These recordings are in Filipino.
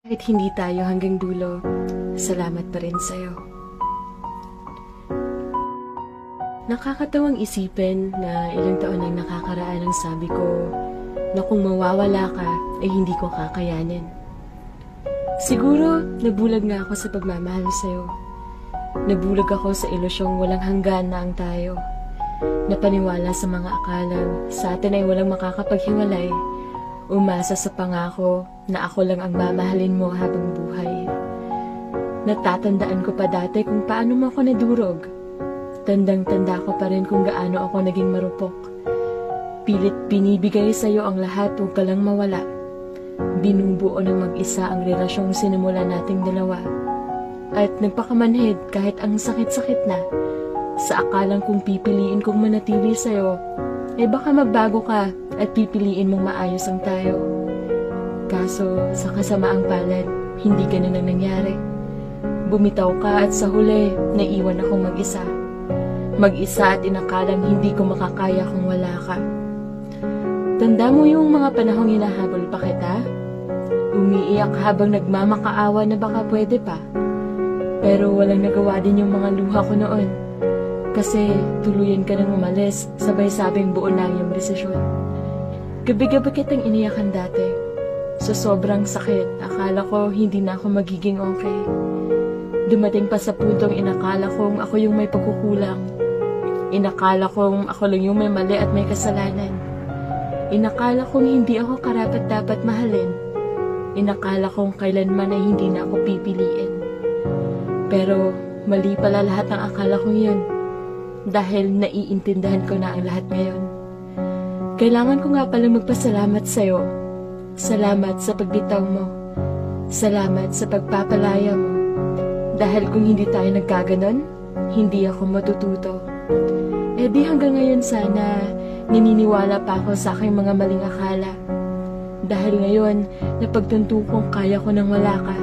Kahit hindi tayo hanggang dulo, salamat pa rin sa'yo. Nakakatawang isipin na ilang taon ang nakakaraan ang sabi ko na kung mawawala ka ay hindi ko kakayanin. Siguro nabulag nga ako sa pagmamahal sa'yo. Nabulag ako sa ilusyong walang hanggan na ang tayo. Napaniwala sa mga akalang sa atin ay walang makakapaghiwalay. Umasa sa pangako na ako lang ang mamahalin mo habang buhay. Natatandaan ko pa dati kung paano mo ako nadurog. Tandang-tanda ko pa rin kung gaano ako naging marupok. Pilit binibigay sa'yo ang lahat, huwag ka lang mawala. Binubuo ng mag-isa ang relasyong sinimula nating dalawa. At nagpakamanhid kahit ang sakit-sakit na. Sa akalang kung pipiliin kong manatili sa'yo, eh baka magbago ka at pipiliin mong maayos ang tayo. Kaso sa kasamaang palad, hindi ganun ang nangyari. Bumitaw ka at sa huli, naiwan akong mag-isa. Mag-isa at inakalang hindi ko makakaya kung wala ka. Tanda mo yung mga panahong hinahabol pa kita? Umiiyak habang nagmamakaawa na baka pwede pa. Pero walang nagawa din yung mga luha ko noon. Kasi tuluyan ka nang umalis, sabay sabing buo na yung desisyon. Gabi-gabi kitang iniyakan dati. Sa sobrang sakit, akala ko hindi na ako magiging okay. Dumating pa sa puntong inakala kong ako yung may pagkukulang. Inakala kong ako lang yung may mali at may kasalanan. Inakala kong hindi ako karapat-dapat mahalin. Inakala kong kailanman ay hindi na ako pipiliin. Pero mali pala lahat ng akala kong yun. Dahil naiintindihan ko na ang lahat ngayon. Kailangan ko nga palang magpasalamat sa'yo. Salamat sa pagbitaw mo. Salamat sa pagpapalaya mo. Dahil kung hindi tayo nagkaganon, hindi ako matututo. Eh di hanggang ngayon sana naniniwala pa ako sa aking mga maling akala. Dahil ngayon, napagtanto kong kaya ko nang wala ka.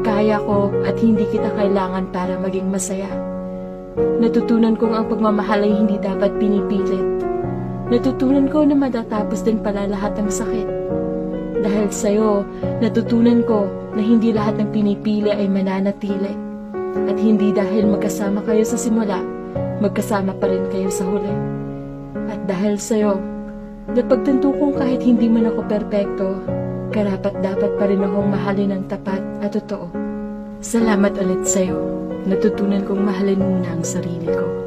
Kaya ko at hindi kita kailangan para maging masaya. Natutunan kong ang pagmamahal ay hindi dapat pinipilit. Natutunan ko na matatapos din pala lahat ng sakit. Dahil sa'yo, natutunan ko na hindi lahat ng pinipili ay mananatili. At hindi dahil magkasama kayo sa simula, magkasama pa rin kayo sa huli. At dahil sa'yo, napagtanto kong kahit hindi man ako perpekto, karapat-dapat pa rin akong mahalin ng tapat at totoo. Salamat ulit sa'yo. Natutunan kong mahalin muna ang sarili ko.